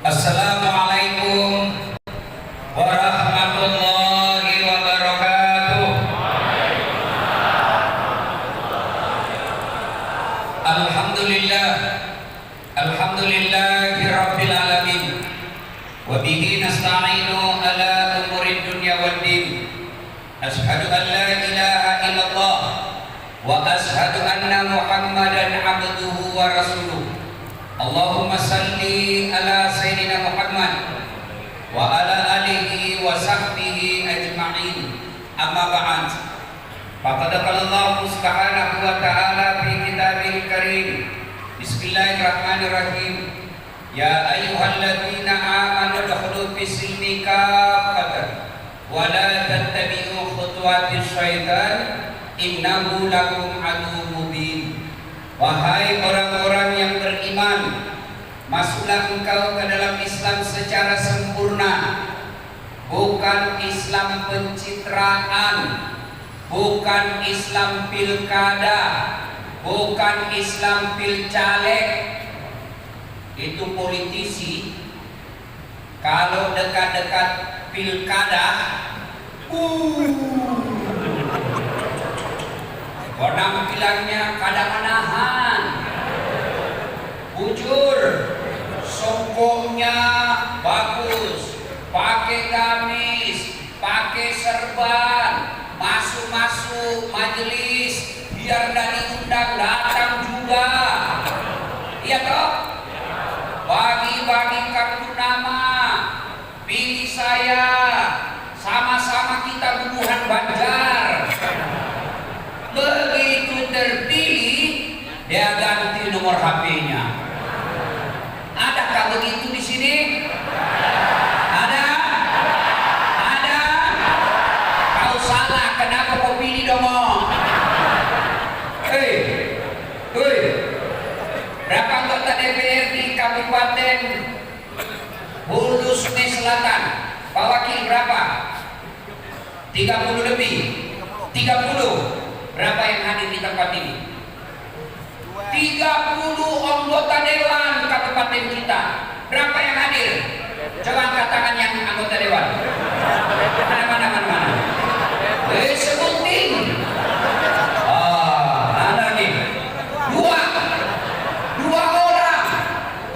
Assalamualaikum warahmatullahi wabarakatuh. Alhamdulillah, alhamdulillahi rabbil alamin. Wa bihi nasta'inu ala umurid dunya waddin. Ashhadu an la ilaha illallah wa ashhadu anna Muhammadan abduhu wa rasuluh. Allahumma salli ala Sayyidina Muhammad wa ala alihi wa sahbihi ajma'in. Amma ba'd. Faqad qala Allah subhanahu wa ta'ala fi kitabil karim. Bismillahirrahmanirrahim. Ya ayyuhalladzina amanu udkhulu fis silmi kaffatan wa la tattabi'u khutuwatis syaitan innahu lakum aduwwun mubin. Wahai orang-orang yang beriman, masuklah engkau ke dalam Islam secara sempurna, bukan Islam pencitraan, bukan Islam pilkada, bukan Islam pilcaleg. Itu politisi kalau dekat-dekat pilkada penampilannya kadang-kadang bujur, songkoknya bagus, pakai gamis, pakai serban, masuk majelis, biar dari undang datang juga. Iya toh? Bagi-bagi kartu nama, pilih saya, sama-sama kita bubuhan Banjar. Begitu terpilih, dia ganti nomor HP-nya. Adakah begitu di sini? Ada? Ada? Kau salah, kenapa kau pilih dong? Hei, berapa anggota DPR di Kabupaten Hulu Sungai Selatan? Pak Wakil berapa? 30 lebih. 30. Berapa yang hadir di tempat ini? 30 anggota dewan kabupaten kita. Berapa yang hadir? Coba angkat tangan yang anggota dewan. Mana? Sebutin. Ada nih. Dua orang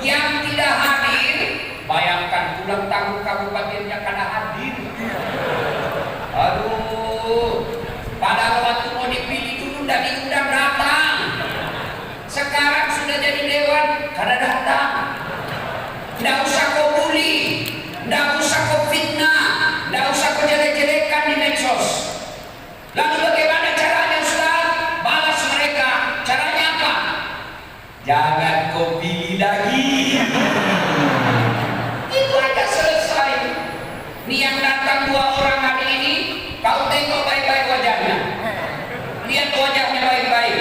yang tidak hadir. Bayangkan ulang tahun kabupatennya kada hadir. Aduh. Padahal waktu mau dipilih dulu udah diundang datang. Sekarang sudah jadi dewan karena datang. Nggak usah kau bully, nggak usah kau fitnah, nggak usah kau jelek-jelekan di medsos. Lalu bagaimana caranya Ustaz? Balas mereka. Caranya apa? Jangan kau pilih lagi. Itu aja selesai. Nih yang datang 2 orang hari ini, kau tengok baik-baik wajahnya. Lihat wajahnya baik-baik.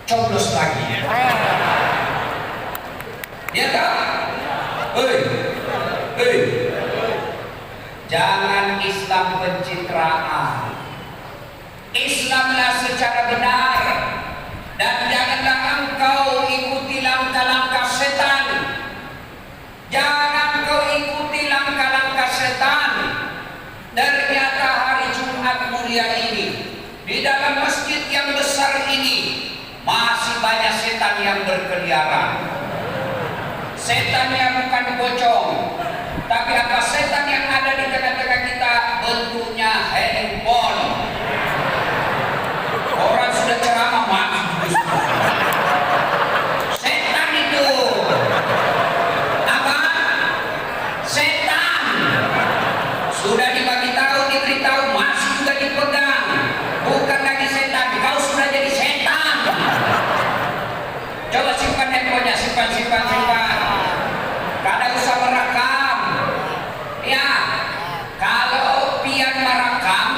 Coblos lagi. Ya tak? Jangan Islam pencitraan. Islamlah secara benar. Dan janganlah engkau ikuti langkah-langkah setan. Jangan kau ikuti langkah-langkah setan. Ternyata hari Jumat mulia ini, di dalam masjid yang besar ini, masih banyak setan yang berkeliaran. Setannya bukan pocong, tapi apa setan yang ada di tengah-tengah kita bentuknya handphone. Orang sudah ceramah mati. Setan itu apa? Setan sudah dibagi tahu, diberitahu, masih juga dipegang. Bukan lagi setan, kau sudah jadi setan. Coba simpan handphonenya, simpan. Kada usah merekam. Ya, kalau pian merekam,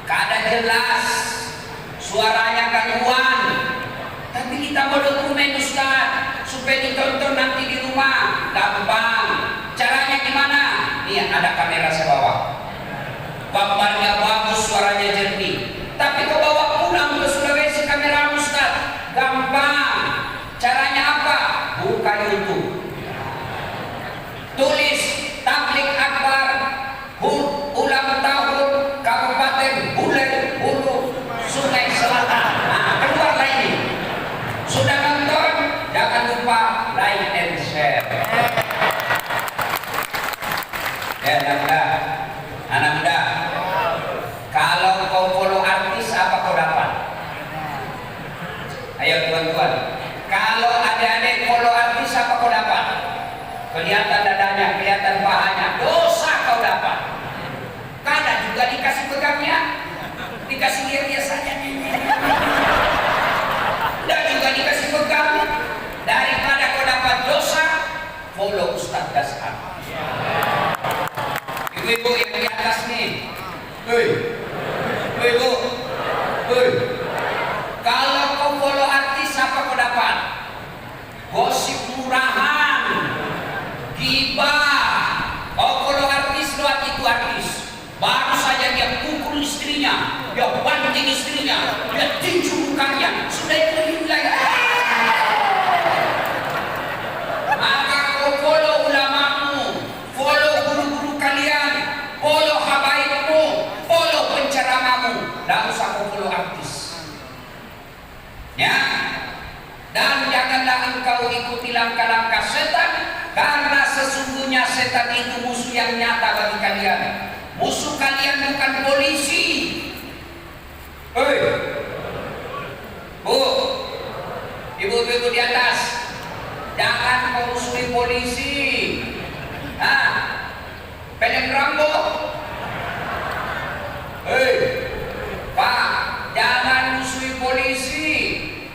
kada jelas, suaranya gangguan. Tapi kita mau dokumen Ustaz, supaya ditonton nanti di rumah. Gampang. Caranya gimana? Nih ada kamera saya bawa. Gambarnya bagus, suaranya jernih. Tapi kau bawa pulang ke Sulawesi kamera Ustaz, gampang. Caranya apa? Buka YouTube. kelihatan dadanya, kelihatan pahanya, dosa kau dapat. Kadang juga dikasih pegangnya, dikasih dia saja. Dan juga dikasih pegangnya. Daripada kau dapat dosa, follow Ustaz Dasar. Ibu-ibu yang di atas nih, ibu, kalau kau follow artis apa kau dapat? Gosip murahan, gibah. Kau follow artis, lihat itu artis. Baru saja dia pukul istrinya, dia banting istrinya, dia tinju mukanya, sudah itu hilang. Maka kau follow ulamamu, follow guru-guru kalian, follow habaibmu, follow penceramamu. Tidak usah kau follow artis. Ya, dan janganlah engkau ikuti langkah-langkah setan, karena sesungguhnya setan itu musuh yang nyata bagi kalian. Musuh kalian bukan polisi. Hei, bu, ibu-ibu di atas, jangan kau musuhi polisi. Pelem Rambo. Hei, Pak, jangan musuhi polisi.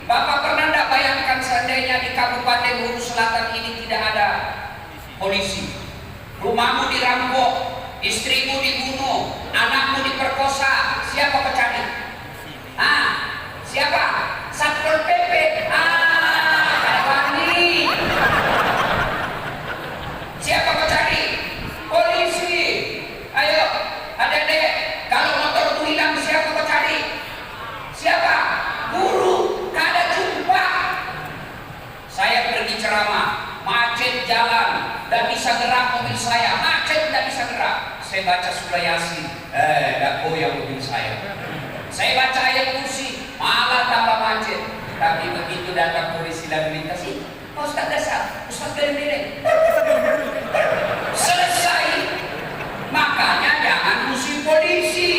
Bapak pernah tidak bayangkan seandainya di Kabupaten Hulu Selatan ini tidak ada polisi? Rumahmu dirampok, istrimu dibunuh, anakmu diperkosa, siapa pencari? Siapa? Satpol PP. Ada Bani. Siapa pencari? Polisi. Ayo, adik-adik, kalau motor itu hilang siapa pencari? Siapa? Guru. Kada jumpa. Saya pergi ceramah, macet jalan, tidak bisa gerak mobil saya, macet tidak bisa gerak. Saya baca surah Yasin, tidak goyang mobil saya. Saya baca ayat kursi, malah tambah macet. Tapi begitu datang polisi lalu lintas, Ustaz Dasar, Ustaz Bere-Bere, selesai. Makanya jangan musuh polisi.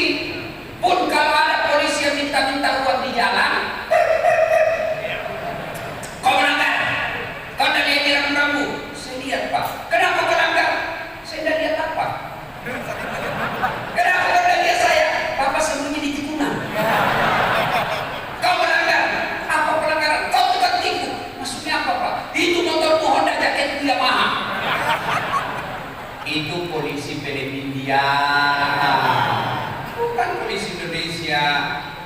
Pun kalau ada polisi yang minta-minta uang di jalan, kau melanggar. Kau tidak lihat rambu-rambu? Saya lihat, Pak. Kenapa kau langgar? Saya tidak lihat apa. Kenapa kau tidak lihat saya? Bapak sembunyi di tikungan. Kau melanggar. Apa pelanggaran? Kau tukang tipu. Maksudnya apa, Pak? Itu motormu Honda, jaketmu Yamaha. Itu polisi India, bukan polisi Indonesia.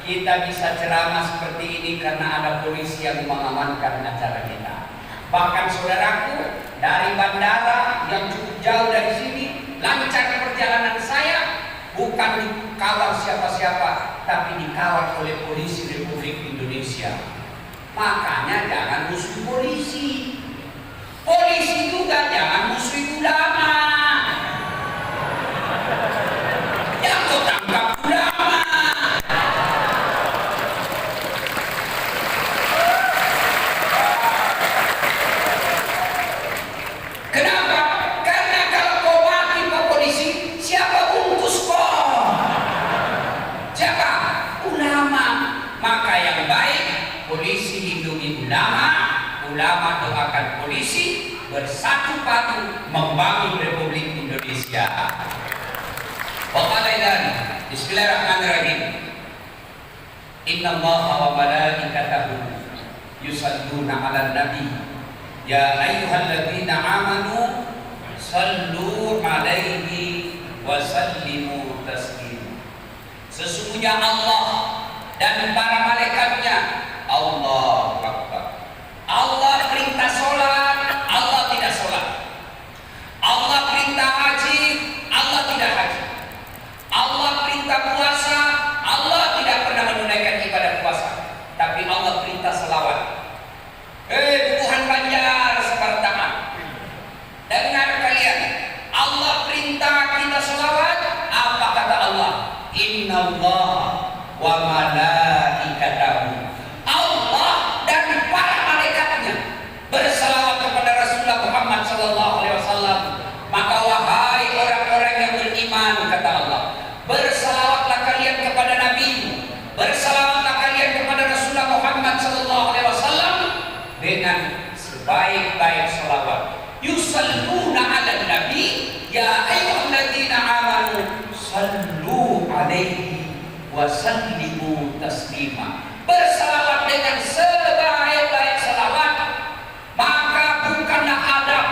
Kita bisa ceramah seperti ini karena ada polisi yang mengamankan acara kita. Bahkan saudaraku, dari bandara yang cukup jauh dari sini, lancar perjalanan saya, bukan dikawal siapa-siapa, tapi dikawal oleh polisi Republik Indonesia. Makanya jangan musuh polisi. Polisi juga jangan musuh ulama. Yang kau tangkap ulama. Kenapa? Karena kalau kau mati ke polisi, siapa bungkus kau? Siapa? Ulama. Maka yang baik, polisi lindungi ulama, ulama doakan polisi, bersatu padu membangun Republik Indonesia. Bismillahirrahmanirrahim. Inna Allaha wa malaikatahu yusalluna 'alan nabi. Ya ayyuhalladzina amanu sallu 'alaihi wa sallimu taslima. Sesungguhnya Allah dan para malaikatnya, Allahu Akbar. Allah perintah sholat, Allah tidak sholat. Allah perintah haji, Allah tidak haji. Allah perintah puasa, Allah tidak pernah menunaikan ibadah puasa. Tapi Allah perintah selawat. Tuhan Banjar sepertaman, dengar kalian, Allah perintah kita selawat. Apa kata Allah? Inna Allah wa malaikatahu. Allah dan para malaikatnya berselawat kepada Rasulullah Muhammad SAW. Maka wahai orang-orang yang beriman, kata Allah, berselawatlah kalian kepada Nabi, berselawatlah kalian kepada Rasulullah Muhammad SAW dengan sebaik-baik selawat. Yusalluna Ya ayyuhalladzina amanu sallu alaihi wa sallimu taslima. Bersalawat dengan sebaik-baik salawat. Maka bukanlah adab,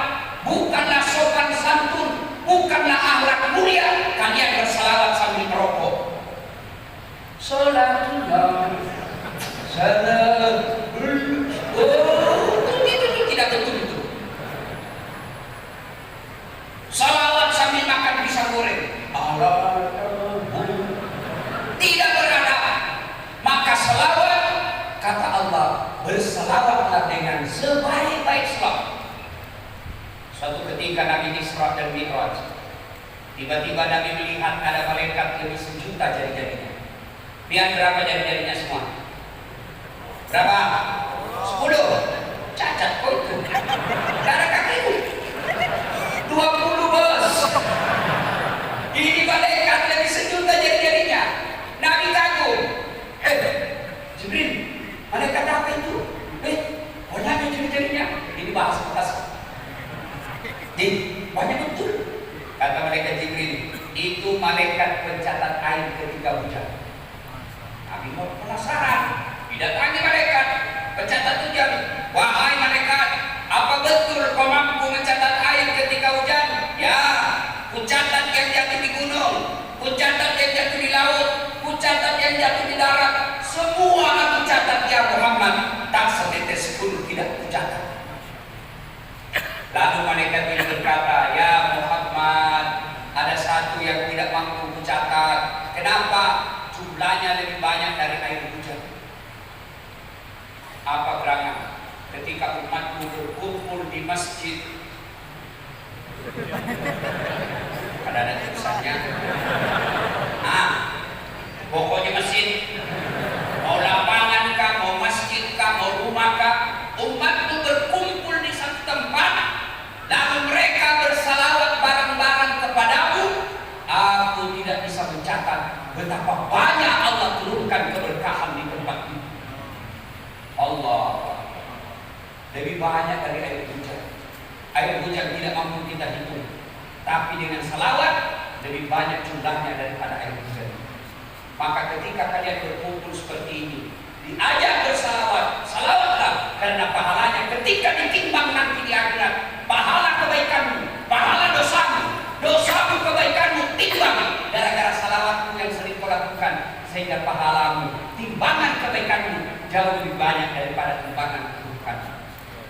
bukanlah sopan santun, bukanlah akhlak mulia kalian bersalawat sambil merokok. Salatullah salam. Itu tidak betul itu. Salawat sambil makan pisang goreng. Tidak beradab. Maka salawat, kata Allah, bersalawatlah dengan sebaik-baik salawat. Suatu ketika Nabi Isra dan Mi'raj, tiba-tiba Nabi melihat ada malaikat lebih sejuta jari-jarinya. Lihat berapa jari-jarinya semua? Berapa? 10. Cacat kok itu. Gak ada kakimu. 20 bos. Ini malaikat lebih sejuta jari-jarinya. Nabi kagum. Jibril, malaikat apa itu? Banyak jari-jarinya. Ini bahas. Banyak betul. Kata malaikat Jibril, itu malaikat pencatat air ketika hujan. Nabi mau penasaran, didatangi malaikat pencatat hujan. Wahai malaikat, apa betul kau mampu mencatat air ketika hujan? Ya, kucatat yang jatuh di gunung, kucatat yang jatuh di laut, kucatat yang jatuh di darat. Semua aku catat ya Muhammad, tak setetes pun tidak kucatat. Lalu malaikat ini berkata, ya Muhammad, ada satu yang tidak mampu kucatat. Kenapa? Jumlahnya lebih banyak dari air hujan. Apa gerangan? Ketika umatmu berkumpul di masjid, ada tulisannya. Pokoknya masjid, mau lapangan kah, mau masjid kah, mau rumah kah, umatmu berkumpul di satu tempat, lalu mereka bersalawat bareng-bareng kepadamu. Aku tidak bisa mencatat betapa banyak Allah turunkan keberkahan di tempat ini. Allah lebih banyak dari air hujan. Air hujan tidak mampu kita hitung, tapi dengan salawat lebih banyak jumlahnya daripada air hujan. Maka ketika kalian berkumpul seperti ini, diajak bersalawat, salawatlah, karena pahalanya ketika ditimbang nanti di akhirat, pahala kebaikanmu, pahala dosamu kebaikanmu timbang gara-gara salawatmu yang sering kau lakukan, sehingga pahalamu, timbangan kebaikanmu jauh lebih banyak daripada timbangan keburukanmu.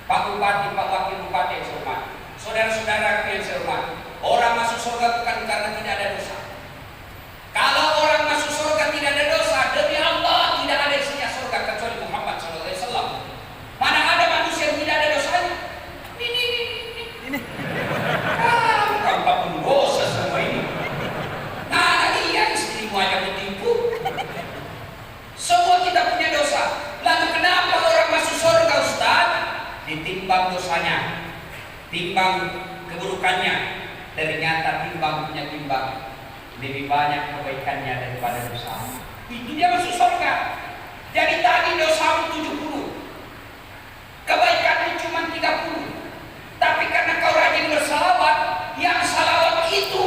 Pak Bupati, Pak Wakil Bupati yang saya hormati, saudara-saudara yang saya hormati, orang masuk surga bukan karena tidak ada dosa. Kalau orang masuk surga tidak ada dosa, demi Allah tidak ada isinya surga kecuali Muhammad SAW. Mana ada manusia yang tidak ada dosanya? Ini. Tanpa pun dosa semua ini. Nah, iya istrimu aja menipu. Semua kita punya dosa. Lalu kenapa orang masuk surga, Ustaz? Ditimbang dosanya, timbang keburukannya. Ternyata timbang punya timbang lebih banyak kebaikannya daripada dosa. Itu dia masuk surga. Jadi tadi dosamu 70, kebaikanmu cuma 30. Tapi karena kau rajin bersalawat, yang salawat itu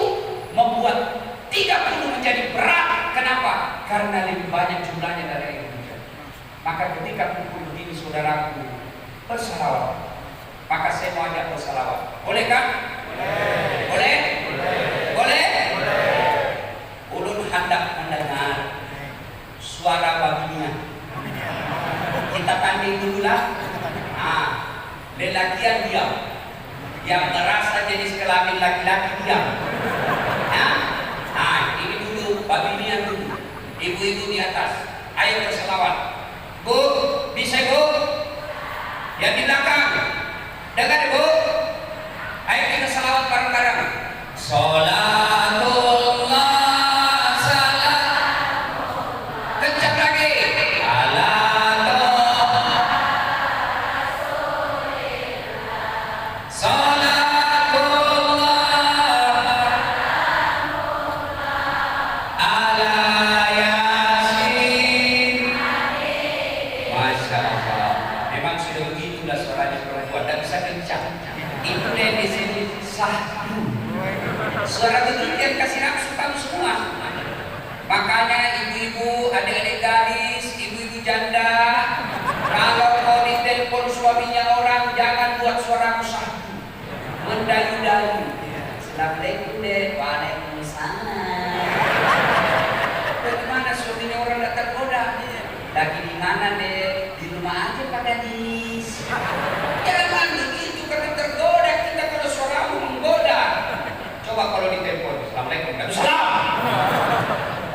membuat 30 menjadi berat. Kenapa? Karena lebih banyak jumlahnya dari air hujan. Maka ketika kumpul begini saudaraku, bersalawat. Maka saya mau ajak bersalawat. Boleh kan? Boleh? Boleh? Ulun hendak mendengar suara babinya. Kita tanding dulu lah. Lelakian diam, yang merasa jenis kelamin laki-laki diam. Ini dulu babinya dulu. Ibu-ibu di atas, ayo berselawat. Bu, bisa bu? Yang di belakang, dengar bu? Ayo kita selawat bareng-bareng. Sholatullah salam. Kencang lagi. Ala suaranya perempuan dan bisa kencang. Itu di sini sahdu. Suara begitu yang kasih nafsu kamu semua. Makanya ibu-ibu, adik-adik gadis, ibu-ibu janda, kalau mau ditelepon suaminya orang, jangan buat suara satu, mendayu-dayu. Assalamualaikum deh, waalaikumsalam. Bagaimana suaminya orang tak tergoda? Lagi di mana deh? Di rumah aja Pak Gadis. Jangan begitu karena tergoda kita kalau suaramu menggoda. Coba kalau ditelepon, assalamualaikum, waalaikumsalam.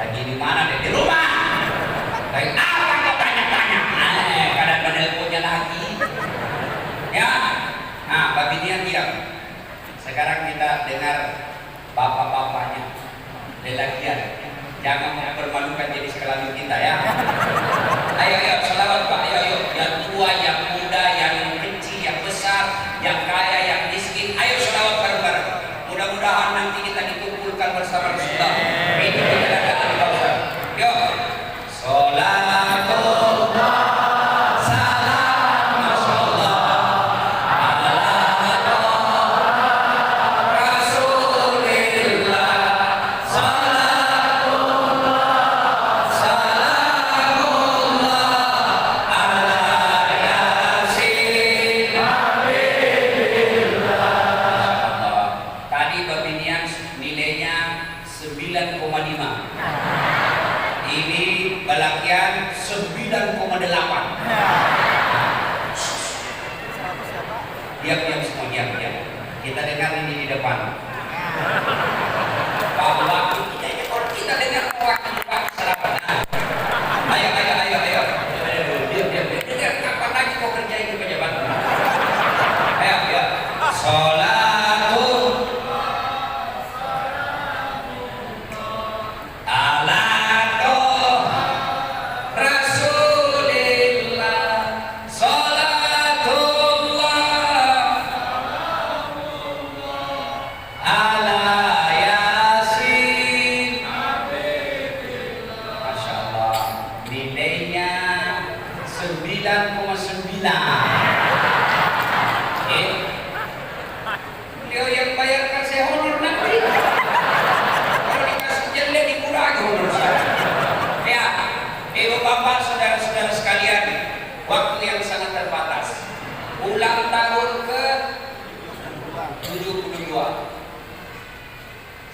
Lagi di mana deh? Di rumah. Lagi apa kau tanya-tanya? Kadang menelponnya lagi. Ya, nah, babi dia diam. Sekarang kita dengar bapak-bapaknya. Lelakian, jangan mempermalukan jadi sekelamin kita ya. Ayo, ayo, selawat Pak. Ayo, ayo. Yang tua, yang muda, yang kecil, yang besar, yang kaya, yang miskin. Ayo selawat bareng-bareng. Mudah-mudahan nanti kita dikumpulkan bersama Rasulullah. Ini kita yuk, sholatullah, salam Rasulullah, ala Rasulillah, sholatullah, salamullah, ala Yasin, Habibillah. Tadi babinian nilainya 9,5. Ini balakian 9,8. Diam-diam semua, diam-diam. Kita dengar ini di depan. Bahwa kita dengar wakil sarapan. Ayo, ayo, ayo, ayo. Diam-diam. Dengar kapan lagi kau kerja itu pejabat? Ayo, ayo. Sholatul beliau yang bayarkan saya honor nanti. Kalau dikasih jelle dikurangi honor saya. Ya, ibu bapak, saudara-saudara sekalian, waktu yang sangat terbatas. Ulang tahun ke 72.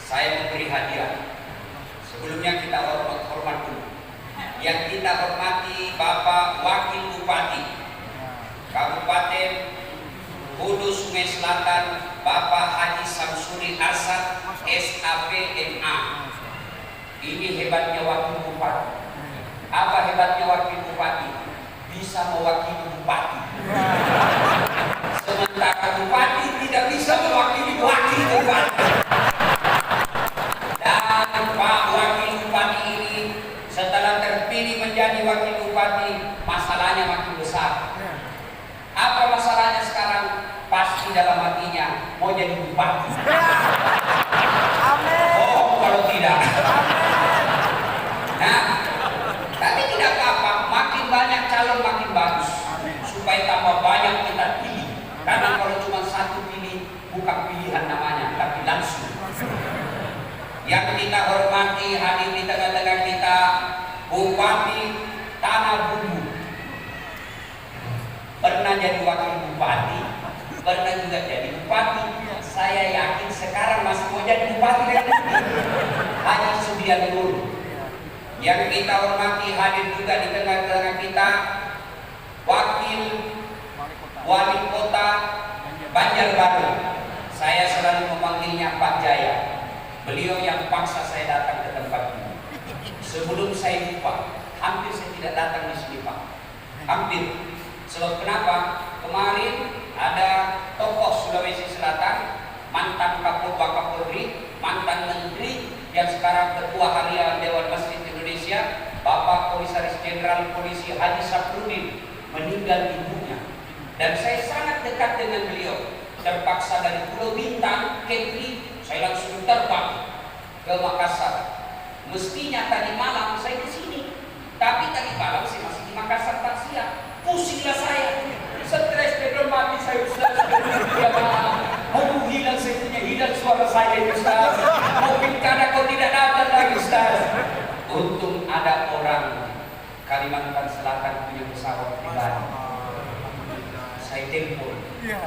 Saya memberi hadiah. Sebelumnya kita hormat dulu. Yang kita hormati Bapak Wakil Bupati Kabupaten Hulu Sungai Selatan, Bapak Haji Samsuri Asad, SAPMA. Ini hebatnya Wakil Bupati. Apa hebatnya Wakil Bupati? Bisa mewakili Bupati. Sementara Bupati tidak bisa mewakili Wakil Bupati. Dan Pak Wakil Bupati ini setelah terpilih menjadi Wakil Bupati, masalahnya makin besar. Apa masalahnya sekarang? Pasti dalam hatinya mau jadi bupati. Oh, kalau tidak. Nah, tapi tidak apa-apa. Makin banyak calon makin bagus. Supaya tambah banyak kita pilih. Karena kalau cuma satu pilih, bukan pilihan namanya, tapi langsung. Yang kita hormati hadir di tengah-tengah kita, Bupati Tanah Bumbu. Pernah jadi wakil bupati, pernah juga jadi bupati. Saya yakin sekarang masih mau jadi bupati lagi. Haji Sudianur. Yang kita hormati hadir juga di tengah-tengah kita, wakil wali kota Banjarbaru. Saya selalu memanggilnya Pak Jaya. Beliau yang paksa saya datang ke tempat ini. Sebelum saya lupa, hampir saya tidak datang di sini Pak. Hampir. Sebab kenapa? Kemarin ada tokoh Sulawesi Selatan, mantan Wakapolri, mantan Menteri, yang sekarang Ketua Harian Dewan Masjid Indonesia, Bapak Komisaris Jenderal Polisi Haji Saprudin, meninggal ibunya. Dan saya sangat dekat dengan beliau. Terpaksa dari Pulau Bintang, Kepri, saya langsung terbang ke Makassar. Mestinya tadi malam saya ke sini, tapi tadi malam saya masih di Makassar tak siap. Pusinglah saya, stres, belum mati saya sudah mau hilang, saya punya hilang suara saya Ustaz. Mungkin karena kau tidak datang lagi Ustaz. Untung ada orang Kalimantan Selatan punya pesawat pribadi. Saya telepon,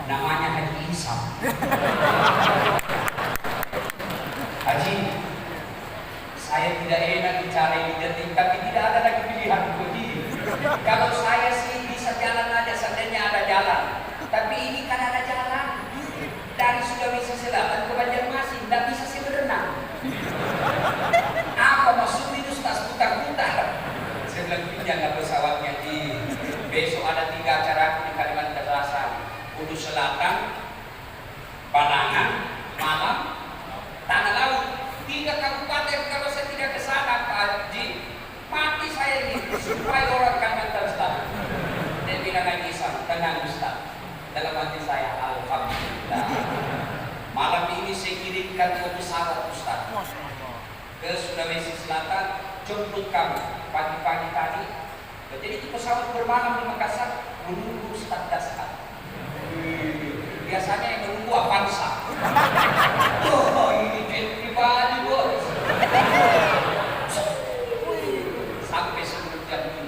namanya Haji Isa. Haji, saya tidak enak bicara ini detik, tapi tidak ada lagi pilihan begini. Kalau saya sih bisa jalan aja, seandainya ada jalan. Tapi ini kan ada jalan. Dari Sulawesi Selatan ke Banjarmasin, tidak bisa saya berenang. Apa maksud itu Ustaz, putar-putar? Saya bilang pinjamlah pesawatnya di. Besok ada 3 acara di Kalimantan Selatan, Kudus Selatan, Balangan, Malang, Tanah Laut. 3 kabupaten. Kalau saya tidak ke sana Pak Haji, mati saya ini. Supaya orang Kalimantan Selatan. Dia bilang lagi Isam, tenang Ustaz. Dalam hati saya, alhamdulillah. Malam ini saya kirimkan ke pesawat Ustaz ke Sulawesi Selatan, jemput kamu pagi-pagi tadi. Jadi itu pesawat bermalam di Makassar menunggu Ustaz Dasar. Biasanya yang menunggu Avanza. Oh ini jet pribadi bos. Sampai sebelum jam 7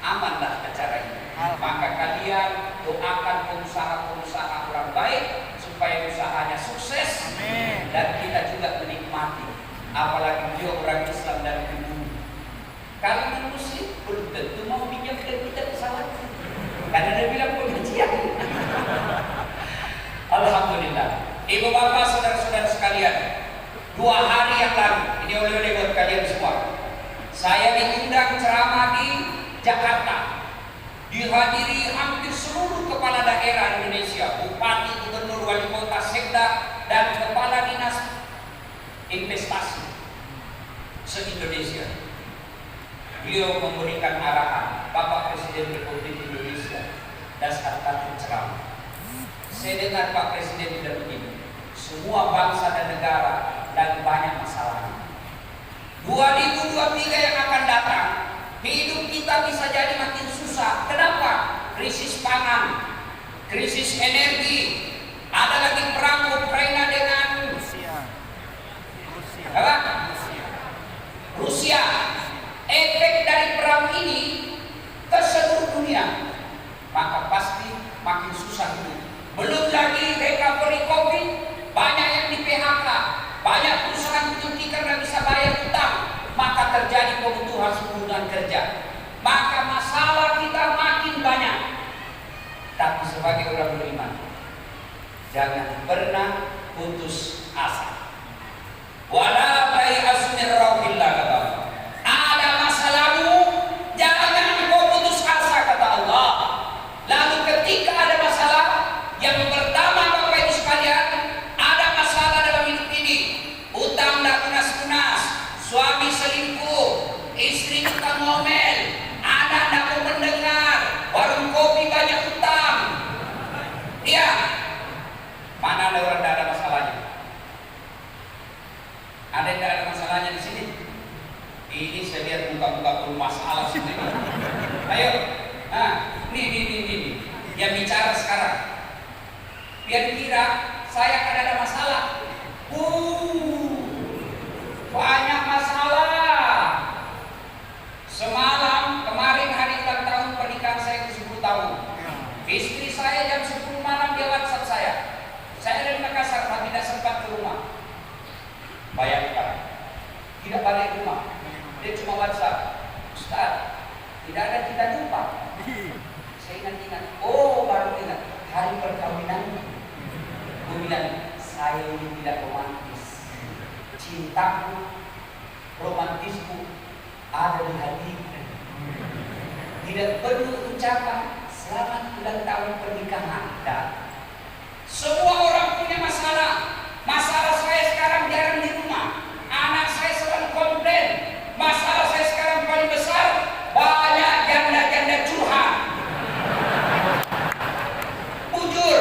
amanlah acara ini. Maka kalian doakan pengusaha-pengusaha orang baik supaya usahanya sukses. Amin. Dan kita juga menikmati, apalagi dia orang Islam dan Hindu. Kalau non Muslim belum tentu mau pinjamkan kita pesawat, karena dia bilang pengajian. Alhamdulillah. Ibu bapak saudara-saudara sekalian, 2 hari yang lalu ini oleh-oleh buat kalian semua, saya diundang ceramah di Jakarta. Dihadiri hampir seluruh kepala daerah Indonesia, bupati, gubernur, wali kota, sekda, dan kepala dinas investasi se-Indonesia. Beliau memberikan arahan, Bapak Presiden Republik Indonesia, dasar satu ceramah. Saya dengar Pak Presiden tidak begini, semua bangsa dan negara dan banyak masalah. 2023 yang akan datang, hidup kita bisa jadi makin susah. Kenapa? Krisis pangan, krisis energi, ada lagi perang Ukraina dengan Rusia. Efek dari perang ini ke seluruh dunia, maka pasti makin susah hidup. Belum lagi recovery COVID, banyak yang di PHK, banyak perusahaan berhenti karena bisa bayar utang, maka terjadi kebutuhan hubungan kerja. Maka masalah kita makin banyak. Tapi sebagai orang beriman, jangan pernah putus asa. Wala tayasu min rauhillah, kata Allah. Ada masalahmu, jangan kau putus asa, kata Allah. Lalu ketika ada masalah, yang pertama Bapak Ibu sekalian, ada masalah dalam hidup ini, utang tak lunas-lunas, suami selingkuh, istri tukang ngomel, anak tak mau mendengar, warung kopi banyak utang. Iya, mana ada orang tidak ada masalahnya? Ada yang tidak ada masalahnya di sini? Ini saya lihat muka-muka penuh masalah sini. Ayo, nah, nih, yang bicara sekarang. Biar kira saya akan ada masalah. Banyak masalah. Semalam, kemarin hari ulang tahun pernikahan saya ke 10 tahun. Istri saya jam 10 malam dia WhatsApp saya. Saya dari Makassar, tapi tidak sempat ke rumah. Bayangkan, tidak balik rumah. Dia cuma WhatsApp, Ustaz, tidak ada kita jumpa. Saya ingat-ingat, oh baru ingat, hari perkawinan. Gue bilang, saya ini tidak romantis. Cintaku, romantisku ada di hatiku. Tidak perlu ucapan selamat ulang tahun pernikahan. Dan semua orang punya masalah. Masalah saya sekarang jarang di rumah. Anak saya selalu komplain. Masalah saya sekarang paling besar, banyak janda-janda curhat. Bujur,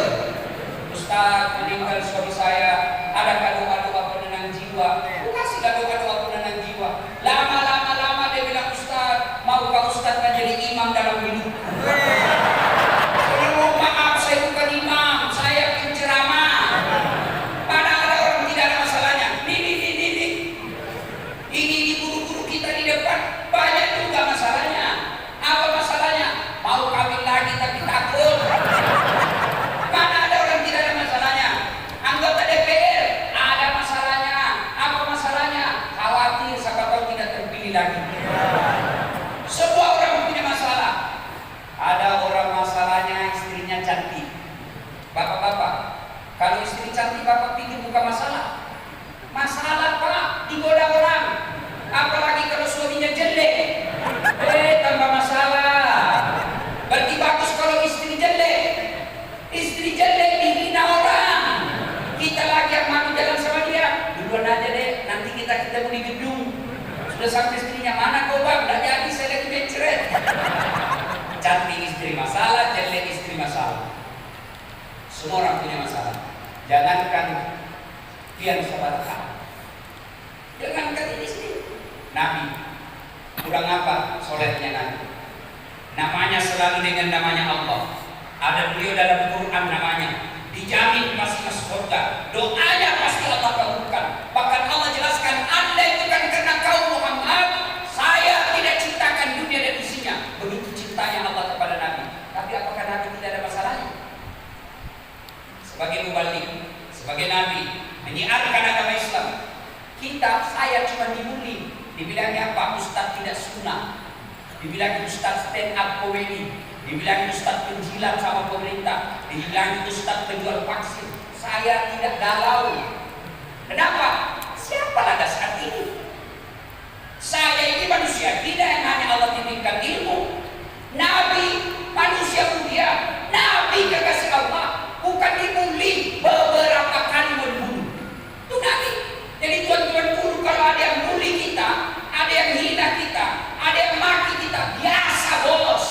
Ustaz, meninggal suami saya, ada doa-doa penenang jiwa. Kasihlah doa-doa penenang jiwa. Lama-lama dia bilang, Ustaz, maukah Ustaz menjadi imam dalam hidupku? sama istrinya, mana kau bang? Nggak jadi, saya lagi mencret. Cantik istri masalah, jelek istri masalah. Semua orang punya masalah. Jangankan pian sabarkan, jangankan ini sendiri. Nabi, kurang apa solehnya Nabi? Namanya selalu dengan namanya Allah. Ada beliau dalam Quran namanya. Dijamin pasti masuk surga. Doanya pasti Allah kabulkan. Bahkan Allah jelaskan, andai bukan karena kau Muhammad, saya tidak ciptakan dunia dan isinya. Begitu cintanya Allah kepada Nabi. Tapi apakah Nabi tidak ada masalahnya? Sebagai mubalik, sebagai Nabi, menyiarkan agama Islam, saya cuma dibully. Dibilangnya apa? Ustaz tidak sunnah. Dibilang Ustaz stand up comedy. Dibilang Ustaz penjilat sama pemerintah. Dibilang Ustaz penjual vaksin. Saya tidak galau. Kenapa? Siapa landas saat ini? Saya ini manusia, tidak yang hanya Allah titipkan ilmu. Nabi, manusia mulia. Nabi kekasih Allah. Bukan dibully, beberapa kali membunuh. Itu Nabi. Jadi tuan-tuan guru, kalau ada yang bully kita, ada yang hina kita, ada yang maki kita, biasa bos.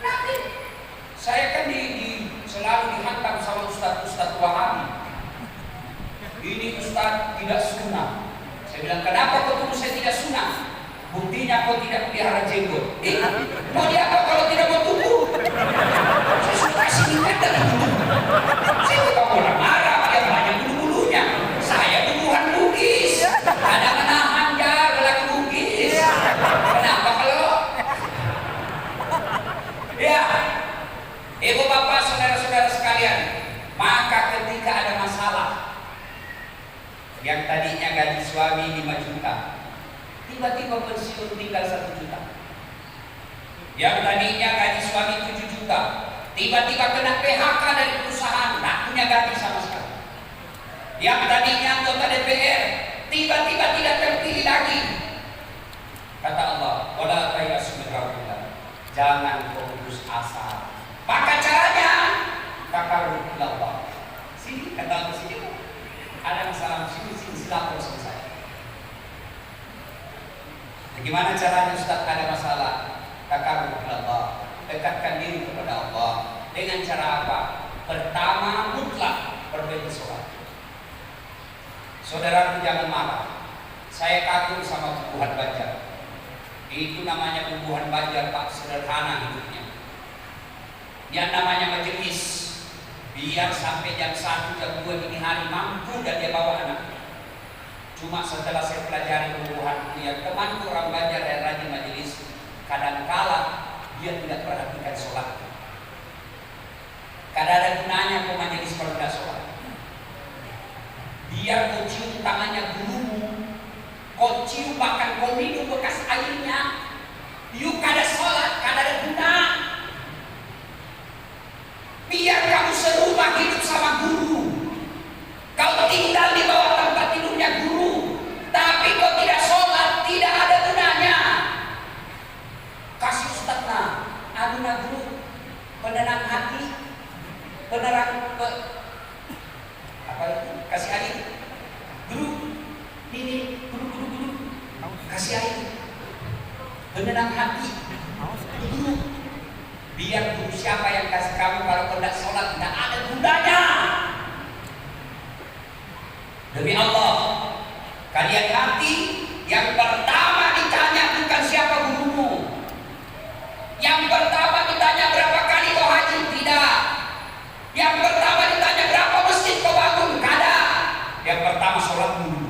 Nabi. Saya kan selalu dihantam sama ustaz-ustaz Wahabi. Ini ustaz tidak sunnah. Saya bilang, kenapa kau tuduh saya tidak sunnah? Buktinya kau tidak pelihara jenggot. Mau dia apa kalau tidak mau tumbuh? Saya suka sini ada dulu. Saya bukan orang Arab yang banyak bulu-bulunya. Saya tumbuhan Bugis. Ada menahan jarak lagi Bugis. Kenapa kalau? Ya, ibu bapak, saudara-saudara sekalian, maka ketika ada masalah, yang tadinya gaji suami 5 juta, tiba-tiba pensiun tinggal 1 juta. Yang tadinya gaji suami 7 juta, tiba-tiba kena PHK dari perusahaan, tak punya gaji sama sekali. Yang tadinya anggota DPR, tiba-tiba tidak terpilih lagi. Kata Allah, wala tayasu min rauhillah, jangan kau putus asa. Maka caranya takarrub ila Allah. Sini, kata Allah, sini ada masalah sini silakan selesai. Bagaimana caranya Ustaz ada masalah? Takarrub ila Allah, dekatkan diri kepada Allah. Dengan cara apa? Pertama, mutlak perbaiki sholat. Saudaraku jangan marah. Saya kagum sama Tumbuhan Banjar. Itu namanya Tumbuhan Banjar, Pak, sederhana hidupnya. Yang namanya majelis, biar sampai jam 1, jam 2 dini hari mampu dan dia bawa anak. Cuma setelah saya pelajari Tumbuhan, dia temanku orang Banjar yang rajin majelis, kadangkala dia tidak perhatikan sholat. Kadang ada gunanya kau majelis kalau tidak sholat. Biar kau cium tangannya gurumu, kau cium bahkan kau minum bekas airnya, yuk kada sholat, kada ada guna. Biar kamu serumah hidup sama guru, kau tinggal di bawah tempat tidurnya guru, tapi kau tidak sholat, tidak ada gunanya. Kasih ustazna, aduna guru, penenang hati, penerang apa itu? Kasih air, guru, ini guru, kasih air, penenang hati, guru. Biar guru siapa yang kasih kamu kalau kau tidak sholat tidak ada gunanya. Demi Allah, kalian nanti yang pertama ditanya bukan siapa gurumu. Yang pertama ditanya berapa kali kau haji? Tidak. Yang pertama ditanya berapa masjid kau bangun? Kada. Yang pertama sholat dulu.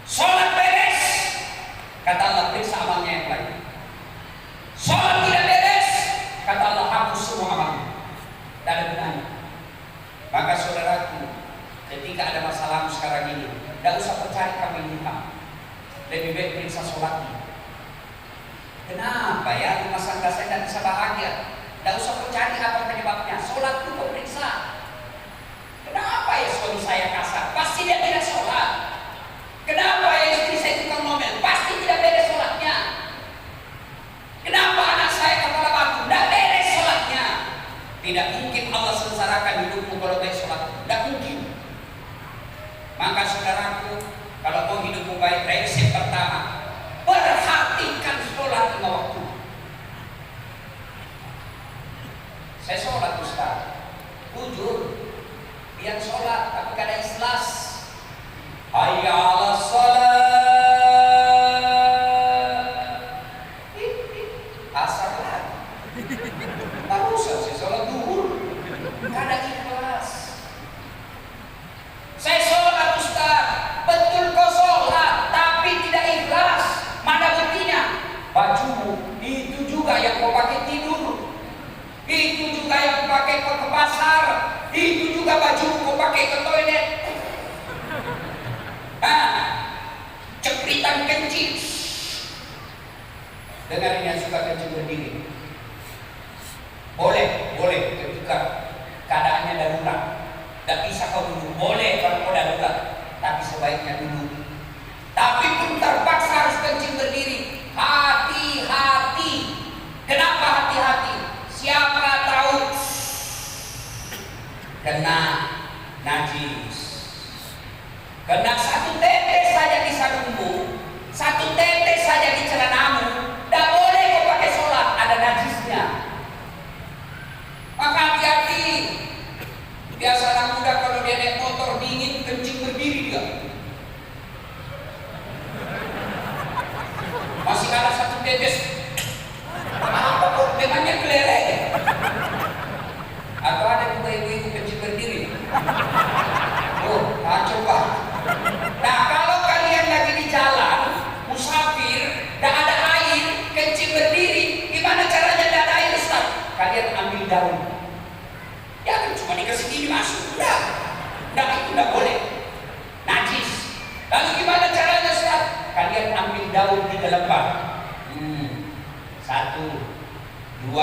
Sholat beres, kata Allah, periksa amalnya yang lain. Sholat tidak beres, kata Allah, hapus semua amalnya. Tidak ada gunanya. Maka saudaraku, ketika ada masalahmu sekarang ini, tidak usah mencari kambing hitam. Lebih baik periksa sholatnya. Kenapa ya rumah tangga saya tidak bisa bahagia? Tidak usah mencari apa penyebabnya. Sholat itu periksa. Kenapa ya suami saya kasar? Pasti dia tidak sholat. Kenapa ya istri saya tukang ngomel? Pasti tidak beres sholatnya. Kenapa anak saya kepala batu? Tidak beres sholatnya. Tidak mungkin Allah sengsarakan hidupmu kalau baik sholat. Tidak mungkin. Maka saudaraku, kalau Barusan saya sholat duhur, nggak ada ikhlas. Saya sholat Ustaz, betul kau sholat, tapi tidak ikhlas. Mana buktinya? Bajumu itu juga yang kau pakai tidur, itu juga yang kau pakai ke pasar, itu juga baju kau pakai ke toilet. Cepritan kencing. Dengarin yang suka kencing berdiri. Boleh ketika keadaannya darurat. Tak bisa kau duduk. Boleh kalau kau darurat, tapi sebaiknya duduk. Tapi pun terpaksa harus kencing berdiri. Hati-hati. Kenapa hati-hati? Siapa tahu kena najis. Kena satu tetes saja di sarungmu, satu tetes saja di celanamu, tak boleh kau pakai sholat, ada najisnya. Maka hati-hati. Biasa anak muda kalau dia naik motor dingin, kencing berdiri dia. Masih kalah satu tetes. Apa kok dengannya kelereng? Atau ada juga ibu-ibu kencing berdiri. Oh, coba. Nah, kalau kalian lagi di jalan, musafir, tidak ada air, kencing berdiri, gimana caranya tidak ada air, Ustaz? Kalian ambil daun. Ya kan cuma dikasih gini masuk, udah. Nah, itu tidak boleh. Najis. Lalu gimana caranya, Ustaz? Kalian ambil daun di dalam bak. 1, 2,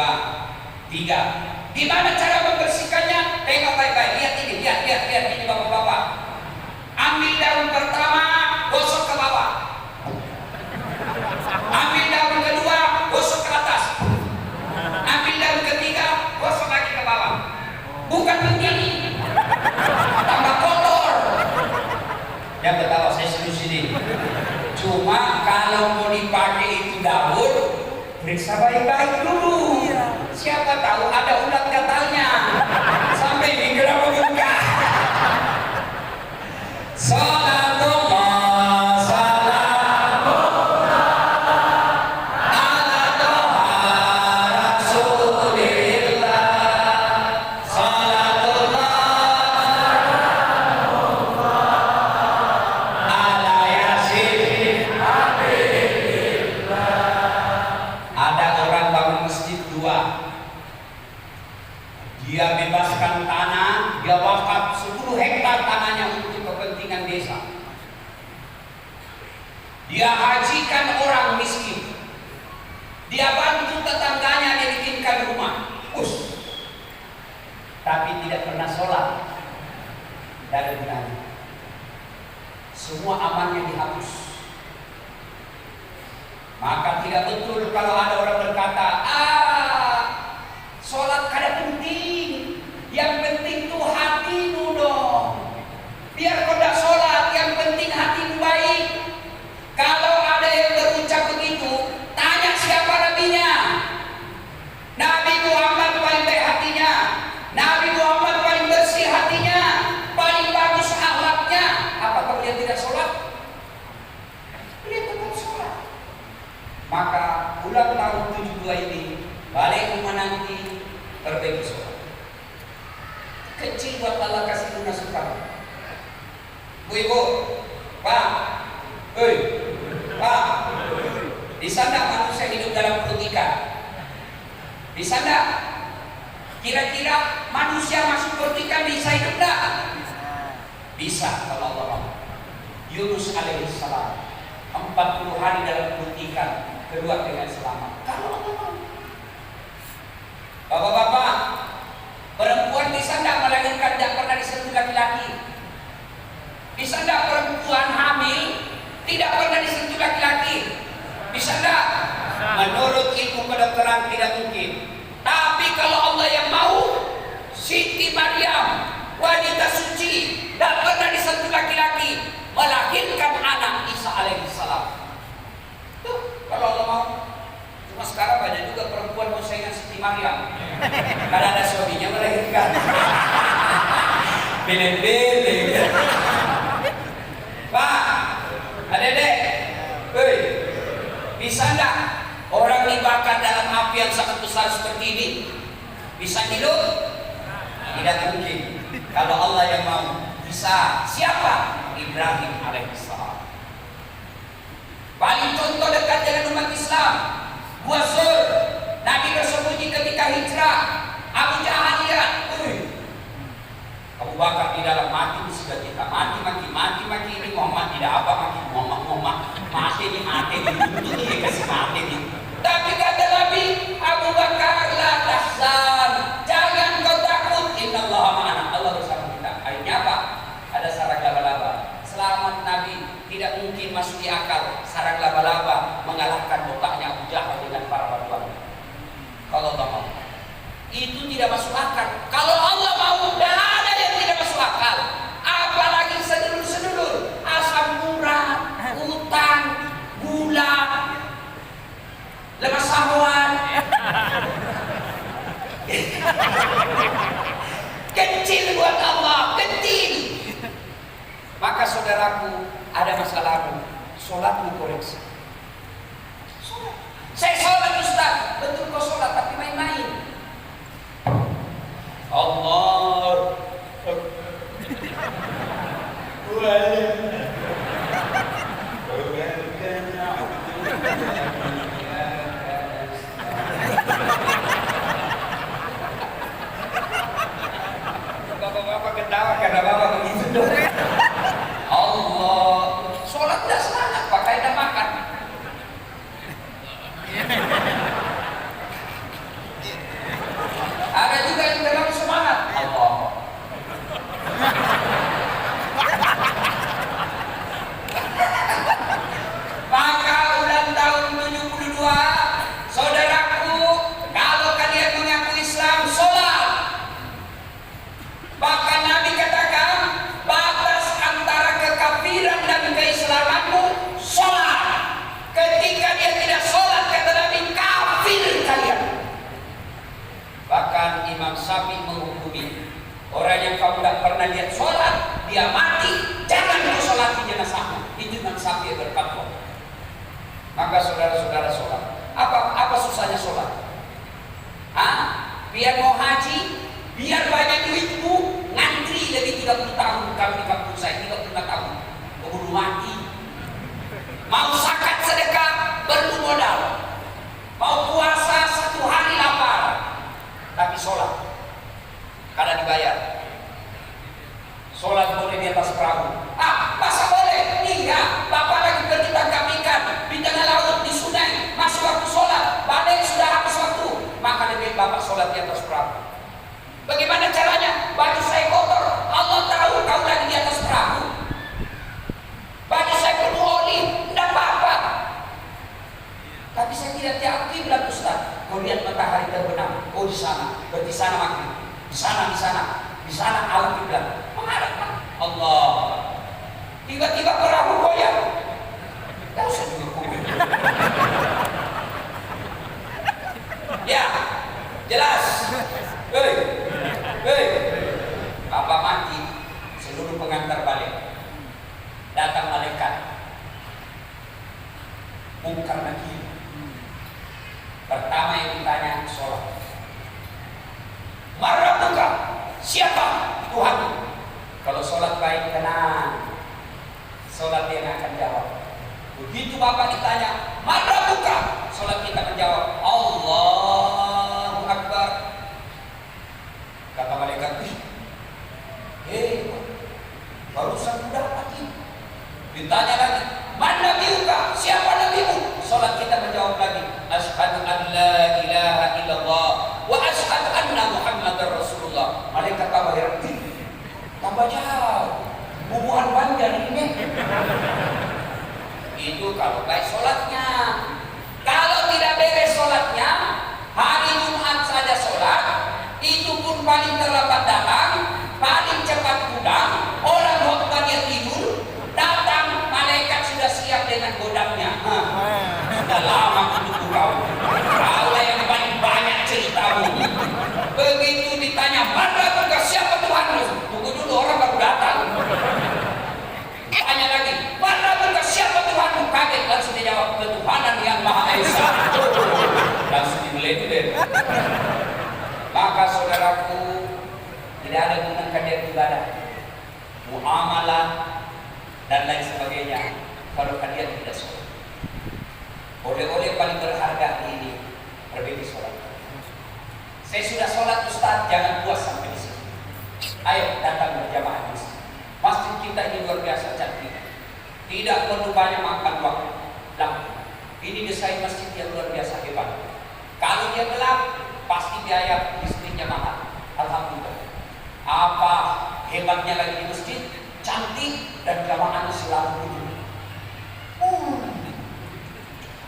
3. Gimana cara membersihkannya? Tengok baik-baik. Lihat ini, lihat ini bapak-bapak. Ambil daun pertama, gosok ke bawah. Ambil daun kedua, gosok ke atas. Ambil daun ketiga, gosok lagi ke bawah. Bukan begini. Tambah kotor. Yang ketawa saya serius ini. Cuma kalau mau dipakai itu daun, periksa baik-baik dulu. Siapa tahu ada ulat gatalnya. Sampai minggu buka. Salatullah, salamullah ala toha rasulillah. Salatullah, salamullah ala yasin habibillah. Ada orang bangun masjid 2. Dia bebaskan tanah, dia wakaf 10 hektar tanahnya untuk kepentingan desa. Dia hajikan orang miskin. Dia bantu tetangganya, dia bikinkan rumah. Tapi tidak pernah sholat. Dari gunanya. Semua amalnya dihapus. Maka tidak betul kalau ada orang berkata, sholat kada penting. Yang penting tuh hatimu dong. Biar kau tidak sholat, yang penting hatimu baik. Kalau ada yang berucap begitu, tanya siapa nabinya. Nabi Muhammad paling baik hatinya. Nabi Muhammad paling bersih hatinya, paling bagus akhlaknya. Apakah dia tidak sholat? Dia tetap sholat. Maka ulang tahun 72 ini, balik rumah nanti, perbaiki sholat. Kecil buat Allah kasih lunas suka. Bu, Pak, Pak, bisa enggak manusia hidup dalam perut ikan? Bisa enggak? Kira-kira manusia masuk perut ikan bisa hidup enggak? Bisa kalau Allah mau. Yunus alaihissalam 40 hari dalam perut ikan, keluar dengan selamat. Kalau Allah mau. Bapak-bapak, perempuan bisa enggak melahirkan tidak pernah disentuh laki-laki? Bisa enggak perempuan hamil tidak pernah disentuh laki-laki? Bisa enggak? Menurut ilmu kedokteran tidak mungkin. Tapi kalau Allah yang mau, Siti Maryam, wanita suci, tidak pernah disentuh laki-laki, melahirkan anak Isa alaihissalam. Tuh, kalau Allah mau. Cuma sekarang banyak juga perempuan mau saingan Siti Maryam. Karena ada suaminya melahirkan. Pilih-pilih. Pak, adek-adek, bisa enggak Orang dibakar dalam api yang sangat besar seperti ini, bisa hidup? Tidak mungkin. Kalau Allah yang mau, bisa. Siapa? Ibrahim alaihissalam. Paling contoh dekat dengan umat Islam, Gua Sur. Nabi bersembunyi ketika hijrah. Abu Jahal lihat, Abu Bakar di dalam mati di sebelah kita, mati ini Muhammad tidak apa, Muhammad mati ini kasih mati ini. Tapi kata Nabi, Abu Bakar la tahzan, jangan kau takut, innallaha ma'ana, Allah bersama kita. Akhirnya apa? Ada sarang laba-laba. Selamat Nabi, tidak mungkin masuk di akal sarang laba-laba mengalahkan otaknya Abu Jahal dengan para batuan. Kalau Allah mau, itu tidak masuk akal. Kalau Allah mau, tidak ada yang tidak masuk akal. Apalagi sedulur-sedulur, asam urat, utang, gula, lemas sahuan, kecil buat Allah, kecil. Maka saudaraku, ada masalahmu, sholatmu koreksi. Saya sholat Ustaz, betul kau sholat tapi main-main. Allah Bapak-bapak ketawa karena bapak begitu. Allah, sholat tidak semangat, pakai dah makan. Ada juga yang terlalu semangat. Allah. Maka ulang tahun 72, saudaraku, kalau kalian mengaku Islam, sholat. Bahkan Nabi katakan, batas antara kekafiran dan keislamanmu, sholat. Ketika dia tidak sholat, kata Nabi, kafir kalian. Bahkan Imam Syafi'i menghukumi orang yang kamu tidak pernah lihat sholat, dia mati, jangan kau sholati jenazahnya. Itu Imam Syafi'i berfatwa. Maka saudara-saudara sholat. Apa susahnya sholat? Biar mau haji, biar banyak duitmu, ngantri lebih 30 tahun. Kalau di kampung saya 35 tahun, keburu mati. Mau zakat sedekah, perlu modal. Mau puasa 1 hari lapar, tapi sholat karena dibayar. Sholat boleh di atas perahu. Masa boleh? Iya, Bapak lagi pergi tangkap ikan di tengah laut, di sungai, masih waktu sholat, badai sudah habis waktu, maka lebih Bapak sholat di atas perahu. Bagaimana caranya? Baju saya kotor, Allah tahu kau lagi di atas perahu. Baju saya penuh oli, tidak apa-apa. Tapi saya tidak yakin, bilang Ustaz. Kau lihat matahari terbenam, di sana, berarti sana maghrib, di sana awal kiblat. Menghadap Allah. Tiba-tiba perahu goyang. Tidak usah juga kubur. Ya, jelas. Hei, Bapak mati, seluruh pengantar balik. Datang malaikat. Mungkar Nakir. Pertama yang ditanya sholat. Marabuka, siapa Tuhan? Kalau sholat baik, tenang, sholat dia akan jawab. Begitu Bapak ditanya Marabuka, sholat kita menjawab Allahu Akbar. Kata malaikat, barusan udah mati. Ditanya lagi, man nabiuka, siapa nabimu? Sholat kita menjawab lagi, asyhadu an la ilaha illallah wa asyhadu anna Muhammadar Rasulullah. Malaikat tambah heran, tambah jauh, bubuhan Banjar ini. Itu kalau baik sholatnya. Kalau tidak beres sholatnya, hari Jumat saja sholat, itu pun paling terlambat datang, paling cepat pulang. Orang waktu dia tidur, datang malaikat sudah siap dengan godamnya. Sudah lama menunggu kau. Kaulah yang paling banyak ceritamu. Begitu ditanya, mana tugas siapa Tuhanmu? Tunggu dulu, orang baru datang. Tanya lagi, mana tugas siapa Tuhanmu? Kaget langsung dijawab, ketuhanan yang Maha Esa. presiden. Maka saudaraku, tidak ada guna kalian ibadah, muamalah dan lain sebagainya kalau kalian tidak sholat. Oleh-oleh paling berharga ini perbaiki sholat. Saya sudah sholat Ustaz, jangan puas sampai di sini. Ayo datang berjamaah di sini. Masjid kita ini luar biasa cantik. Tidak perlu banyak makan waktu. Ini desain masjid yang luar biasa hebat. Kalau dia gelap, pasti biaya listriknya mahal. Alhamdulillah. Apa hebatnya lagi di masjid? Cantik dan jamaahnya selalu hidup.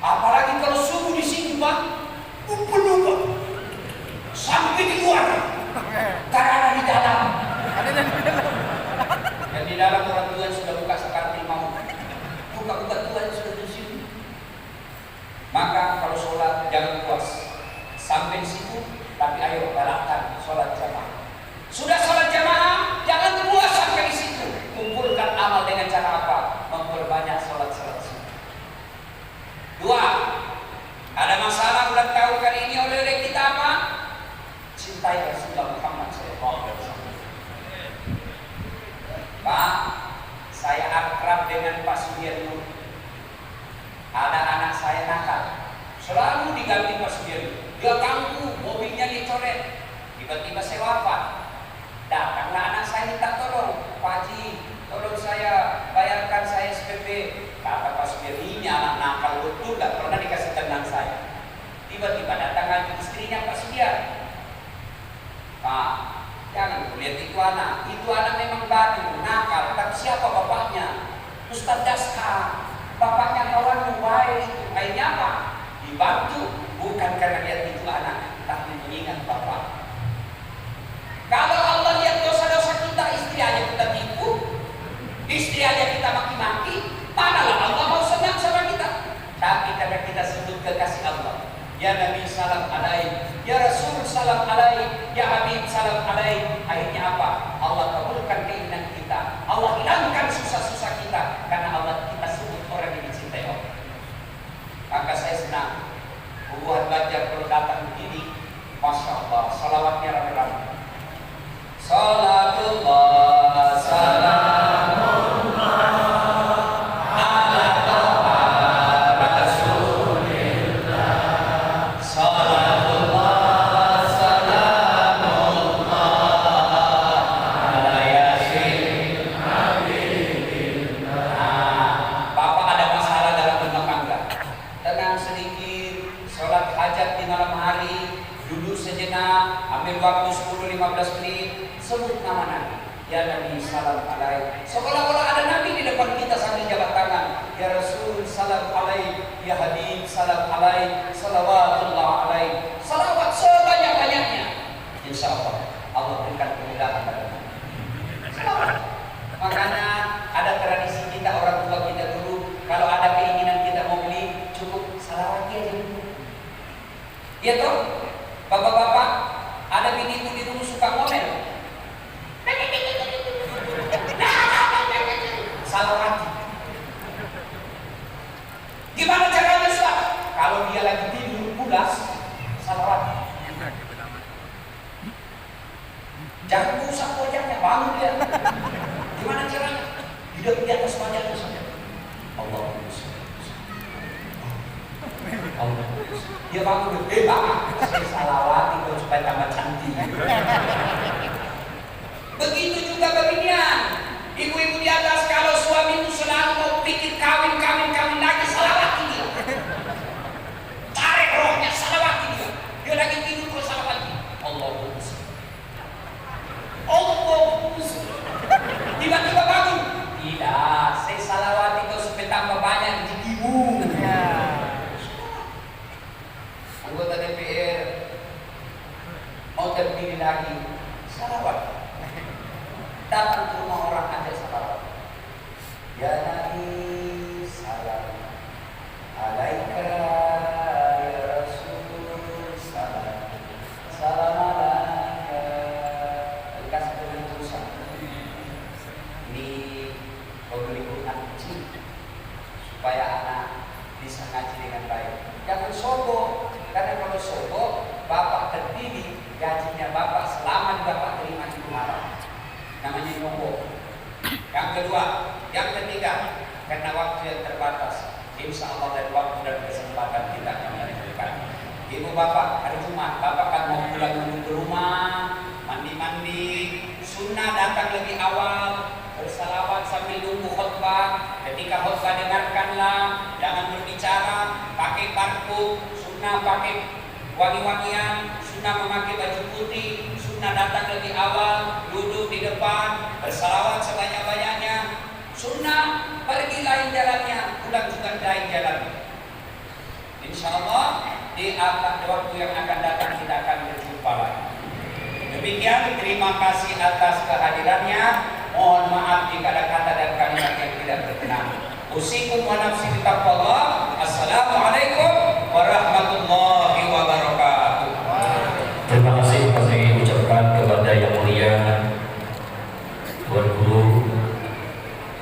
Apalagi kalau subuh di sini Pak, penuh Pak. Sampai di luar. Karena di dalam. Dan di dalam orang tua sudah buka sekarang mau. Buka-buka Tuhan sudah di sini. Maka kalau sholat jangan puas sampai di situ, tapi ayo galakkan sholat jamaah. Sudah sholat jamaah, jangan puas sampai di situ. Kumpulkan amal dengan cara apa? Memperbanyak sholat-sholat sunnah. Dua, ada masalah ulang tahun kali ini oleh kita apa? Cintai Rasulullah Muhammad SAW. Pak, saya akrab dengan Pak Sudirman. Ada anak saya nakal, selalu diganti Pak Sudirman. Dia ganggu, mobilnya dicoret. Tiba-tiba saya wafat. Datanglah anak saya minta tolong, Pak Haji, tolong saya bayarkan saya SPP. Kata Pak Sudirman, ini anak nakal betul, gak pernah dikasih tenang saya. Tiba-tiba datang lagi istrinya Pak Sudirman. Pak, jangan lihat itu anak memang baru nakal, tapi siapa bapaknya? Ustaz Daska, bapaknya kawan baik itu. Akhirnya apa? Dibantu, bukan karena lihat itu anak, tapi mengingat bapak. Kalau Allah lihat dosa-dosa kita, istri aja kita tipu, istri aja kita maki-maki, manalah Allah mau senang sama kita. Tapi karena kita sebut kekasih Allah, ya Nabi salam alaih, ya Rasul salam alaih, ya Habib salam alaih. Akhirnya apa? Allah kabulkan keinginan kita, Allah hilangkan susah-susah kita, karena Allah kita sebut orang yang dicintai Allah. Maka saya senang buat belajar kalau datang begini, Masya Allah, salawatnya rame-rame. Salatullah salamullah ala toha rasulillah. Salatullah salamullah ala yasin habibillah. Bapak ada masalah dalam rumah tangga, tenang sedikit, sholat hajat di malam hari, duduk sejenak, ambil waktu 10-15 menit, sebut nama Nabi, ya Nabi salam alaih. Seolah-olah ada Nabi di depan kita sambil jabat tangan, ya Rasul salam alaih, ya Habib salam alaih, salawatullah alaih. Salawat sebanyak-banyaknya, insya Allah Allah berikan kemudahan pada kita. Makanya ada tradisi kita, orang tua kita dulu, kalau ada keinginan kita mau beli, cukup salawat aja dulu. Iya toh, bapak-bapak, ada bini itu di rumah suka ngomel. Salawat. Gimana caranya Ustaz? Kalau dia lagi tidur pulas, salawat. Jangan usah wajahnya, bangun dia. Gimana caranya? Hidup di atas wajahnya saja. Allah. Dia bangun, Pak, saya salawat itu supaya tambah cantik. Begitu juga beginian, ibu-ibu di atas, kalau suami itu selalu mau pikir kawin lagi, salawat dia. Tarik rohnya, salawat dia. Dia lagi tidur terus salawat dia. Allahumma tiba-tiba bangun. Tidak, saya salawat itu supaya tambah banyak rezekimu. Anggota DPR mau terdiri lagi, salawat. Datang ke rumah orang ada salawat. Ya Nabi salam alaika, ya Rasul salam salam alaika. Dikasih keputusan. Ini pembeli Quran kecil supaya anak bisa ngaji dengan baik. Jangan sombong, karena kalau sombong Bapak hari Jumat, Bapak kan mau pulang menuju ke rumah, mandi-mandi, sunnah datang lebih awal, bersalawat sambil nunggu khutbah. Ketika khutbah dengarkanlah, jangan berbicara, pakai parfum, sunnah pakai wangi-wangian, sunnah memakai baju putih, sunnah datang lebih awal, duduk di depan, bersalawat sebanyak-banyaknya, sunnah pergi lain jalannya, pulang juga lain jalannya. Insya Allah di waktu yang akan datang kita akan berjumpa lagi. Demikian, terima kasih atas kehadirannya. Mohon maaf jika ada kata dan kalimat yang tidak berkenan. Usikum wa nafsi bittaqwallah. Assalamualaikum warahmatullahi wabarakatuh. Terima kasih kami ucapkan kepada Yang Mulia Tuan Guru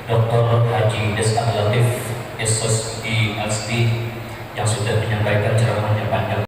Dr. Haji Des Latif SSI Alsti yang sudah menyampaikan ceramahnya panjang.